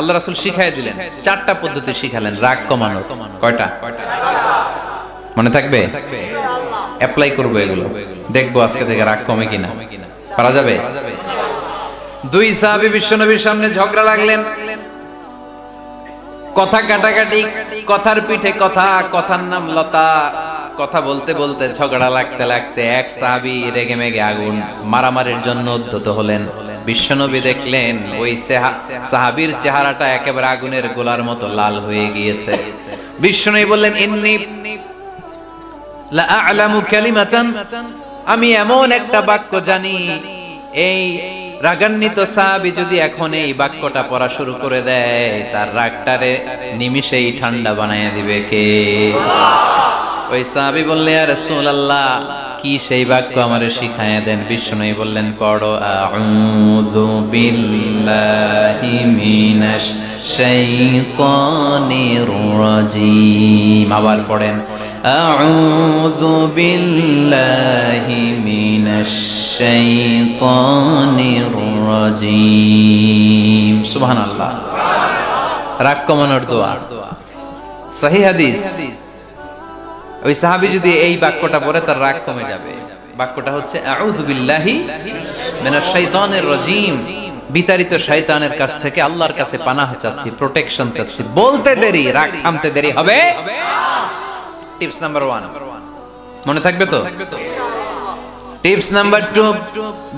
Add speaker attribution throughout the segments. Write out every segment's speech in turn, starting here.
Speaker 1: আল্লাহ রাসূল শিখাই দিলেন, চারটা পদ্ধতি শিখালেন রাগ কমানোর। কয়টা মনে থাকবে? অ্যাপ্লাই করব এগুলো, দেখবো আজকে থেকে রাগ কমে কিনা। পারা যাবে? দুই সাহাবী বিশ্বনবীর সামনে ঝগড়া লাগলেন, কথা কাটাকাটি, কথার পিঠে কথা, কথার নাম লতা। কথা বলতে বলতে ঝগড়া লাগতে লাগতে এক সাহাবী রেগে মেগে আগুন, মারামারির জন্য উদ্যত হলেন। বিশ্বনবী দেখলেন ওই সাহাবীর চেহারাটা একেবারে আগুনের গোলার মতো লাল হয়ে গিয়েছে। বিশ্বনবী বললেন, ইন্নী লা আ'লামু কালিমাতান, আমি এমন একটা বাক্য জানি, এই রাগান্বিত সাহাবী যদি এখন এই বাক্যটা পড়া শুরু করে দেয়, তার রাগটারে নিমিষেই ঠান্ডা বানায় দিবে কে? ওই সাহাবী বললেন, ইয়া রাসূলুল্লাহ, কি সেই বাক্য আমারে শিখায়া দেন। বিশ্বনবী বললেন, পড়ো, আউযু বিল্লাহি মিনাশ শাইতানির রাজীম। আবার পড়েন, আউযু বিল্লাহি মিনাশ শাইতানির রাজীম। সুবহানাল্লাহ। রাগ কমানোর দোয়া, সহিহ হাদিস। ওই সাহাবী যদি এই বাক্যটা পড়ে তার রাগ কমে যাবে। বাক্যটা হচ্ছে আউযু বিল্লাহি মিনাশ শাইতানির রাজীম, বিতাড়িত শয়তানের কাছ থেকে আল্লাহর কাছে পানাহ চাচ্ছি, প্রোটেকশন চাচ্ছি। বলতে দেরি, রাগ থামতে দেরি হবে। টিপস নাম্বার 1 মনে থাকবে তো? টিপস নাম্বার 2,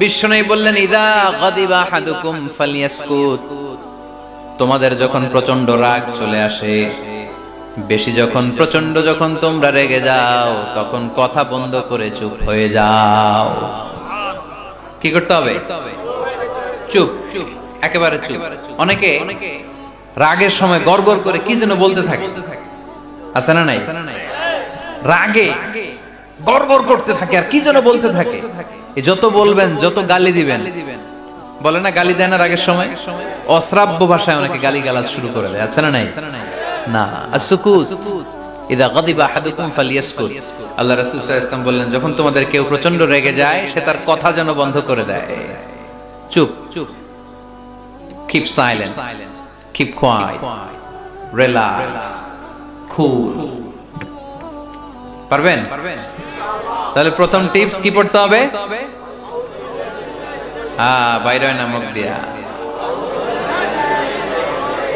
Speaker 1: বিশ্বনবী বললেন, ইদা গাদিবা আহাদুকুম ফালইয়াসকুত। তোমাদের যখন প্রচন্ড রাগ চলে আসে, বেশি যখন, প্রচন্ড যখন তোমরা রেগে যাও, তখন কথা বন্ধ করে চুপ হয়ে যাও। কি করতে হবে? চুপ, একেবারে চুপ। অনেকে রাগের সময় গড়গড় করে কি যেন বলতে থাকে, আছে না নাই? রাগে গড়গড় করতে থাকে আর কি যেন বলতে থাকে। যত বলবেন, যত গালি দিবেন, বলে না গালি দেয় না রাগের সময়, অশ্রাব্য ভাষায় অনেকে গালি গালাজ শুরু করে দেয়, আছে না নাই? না, আসুকুত, ইদা গাদিবা আহাদুকুম ফালইয়াসকুত। আল্লাহ রাসূল সাল্লাল্লাহু আলাইহি ওয়াসাল্লাম বললেন, যখন তোমাদের কেউ প্রচন্ড রেগে যায়, সে তার কথা যেন বন্ধ করে দেয়। চুপ, keep silent, keep quiet, relax, cool. পারবেন? তাহলে প্রথম টিপস কি পড়তে হবে? বাইরে নামক দিয়া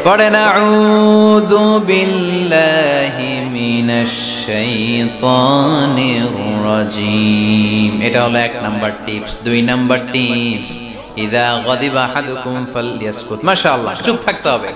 Speaker 1: পড়েন, আউযু বিল্লাহি মিনাশ শাইতানির রাজীম। এটা হলো 1 নাম্বার টিপস। 2 নাম্বার টিপস, ইযা গাদিবা আহাদুকুম ফালইয়াসকুত। মাশাআল্লাহ, চুপ থাকতে হবে।